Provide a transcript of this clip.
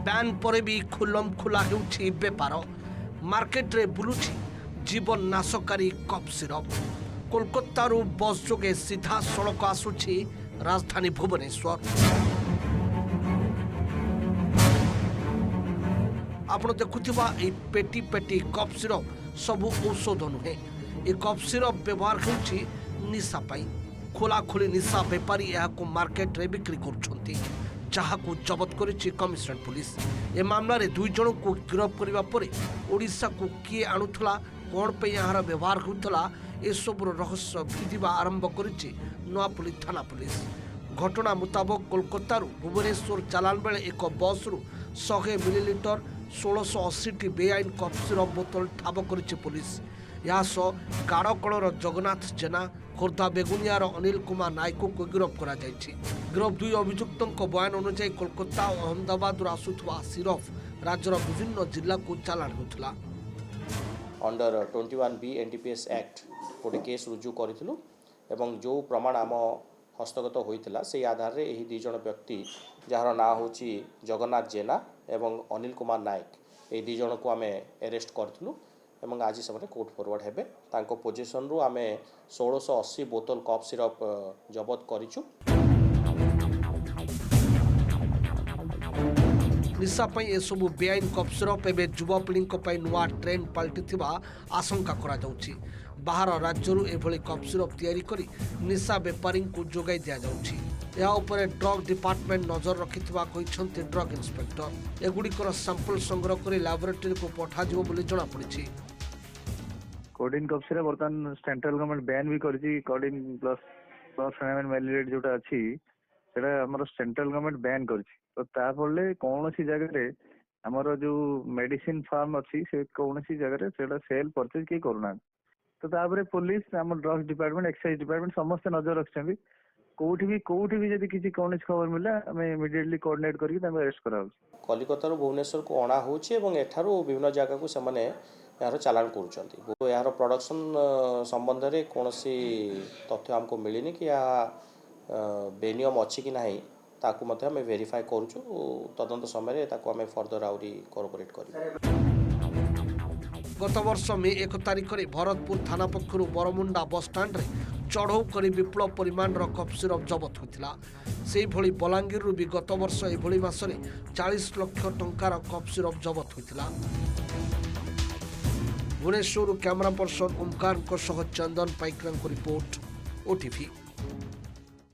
Ban ପରେ ବି ଖୁଲମ ଖୋଲା ହେଉଛି ବେପାର। ମାର୍କେଟରେ ବୁଲୁଛି ଜୀବନ ନାଶକାରୀ କଫ୍ ସିରପ। କୋଲକାତାରୁ ବସ୍ ଯୋଗେ ସିଧା ସଡ଼କ ଆସୁଛି ରାଜଧାନୀ ଭୁବନେଶ୍ୱର। ଆପଣ ଦେଖୁଥିବା এই পেটি পেটি কফ সিরপ ସବୁ ଔଷଧ ନୁହେଁ। ଏ କଫ୍ ସିରପ ବ୍ୟବହାର ହେଉଛି ନିଶା ପାଇଁ। ଖୋଲାଖୋଲି ନିଶା ବେପାରୀ ଏହାକୁ ମାର୍କେଟରେ ବିକ୍ରି କରୁଛନ୍ତି, ଯାହାକୁ ଜବତ କରିଛି କମିଶନରେଟ୍ ପୁଲିସ। ଏ ମାମଲାରେ 2 ଜଣଙ୍କୁ ଗିରଫ କରିବା ପରେ ଓଡ଼ିଶାକୁ କିଏ ଆଣୁଥିଲା, କ'ଣ ପାଇଁ ଏହାର ବ୍ୟବହାର ହେଉଥିଲା, ଏସବୁର ରହସ୍ୟ ଭିଡ଼ିବା ଆରମ୍ଭ କରିଛି ନୂଆପଲ୍ଲୀ ଥାନା ପୁଲିସ। ଘଟଣା ମୁତାବକ କୋଲକାତାରୁ ଭୁବନେଶ୍ୱର ଚାଲାଣ ବେଳେ ଏକ ବସ୍ରୁ 100 ମିଲିଲିଟର 1680ଟି ବେଆଇନ କଫ୍ ସିରପ ବୋତଲ ଠାବ କରିଛି ପୁଲିସ। ଏହା ସହ କାଡ଼କଳର ଜଗନ୍ନାଥ ଜେନା, ଖୋର୍ଦ୍ଧା ବେଗୁନିଆର ଅନିଲ କୁମାର ନାୟକକୁ ଗିରଫ କରାଯାଇଛି। ଗିରଫ 2 ଅଭିଯୁକ୍ତଙ୍କ ବୟାନ ଅନୁଯାୟୀ କୋଲକାତା ଓ ଅହମ୍ମଦାବାଦରୁ ଆସୁଥିବା ସିରପ ରାଜ୍ୟର ବିଭିନ୍ନ ଜିଲ୍ଲାକୁ ଚାଲାଣ ହେଉଥିଲା। अंडर 21B NDPS एक्ट गोटे केस रुजु करूँ एवं जो प्रमाण आम हस्तगत होता से आधार में यही 2 जन व्यक्ति जार ना हूँ जगन्नाथ जेना एवं अनिल कुमार नायक, ये 2 जन को आम अरेस्ट करूँ एवं आज से कोर्ट फॉरवर्ड हेबे। तांको पोजीशन रु आम 1680 बोतल कफ सिरप जबत करिछु। निशा पई एसबू बेआईन कफ सिरप एवं युवपीढ़ी नुआ ट्रेंड पलटि आशंका करा जाउछि। बाहर राज्यरू एभली कफ सिरप तैयारी करी निशा बेपारी को जोगाई दिया जाउछि। या उपरे ड्रग डिपार्टमेंट नजर रखिथिबा कहिसंती ड्रग इंस्पेक्टर। एगुड़िकर सैंपल संग्रह कर लैबोरेटरी को पठाजिबो बोली जणा पड़िछि। कोडिन कफ सिरप बर्तमान सेंट्रल गवर्नमेंट बैन भी करछि। कोडिन प्लस फेनामिन मैलिएट जोटा अछि सेटा हमर सेंट्रल गवर्नमेंट बैन करछि। तो ता पड़ले कोनोसी जगह रे हमर जो मेडिसिन फार्म अछि से कोनोसी जगह रे सेटा सेल परचेज के करूना। तो तापरे पुलिस हमर ड्रग्स डिपार्टमेंट एक्साइज डिपार्टमेंट समस्त नजर रखछथि। कोठी भी जदि किसी कोनोसी खबर मिला हमें इमीडिएटली कोऑर्डिनेट करके तांको अरेस्ट कराउ। कलिकता रो भुवनेश्वर को अणा होछि एवं एठारो विभिन्न जगह को समाने यार चालान करूछंती। यार प्रोडक्शन संबंध रे कोनोसी तथ्य हमको मिलिनी कि या बेनियम अछि कि नाही ताकू मते हमें वेरीफाई करूछु। तदंत समय रे ताकू हमें फर्दर आउरी कोऑपरेट करी। गत वर्ष मे 1 तारिख रे भरतपुर थाना पक्षरु बरमुंडा बस स्टैंड रे चढ़ऊ करी विपुल परिमाण कफ सिरप जबत होता। से भली बलांगीर भी गत वर्ष एभली मासरे 40 लाख टंकार कफ सिरप जबत होता। भुवनेश्वर कैमरा पर्सन ओमकार चंदन पाइकरा रिपोर्ट OTV।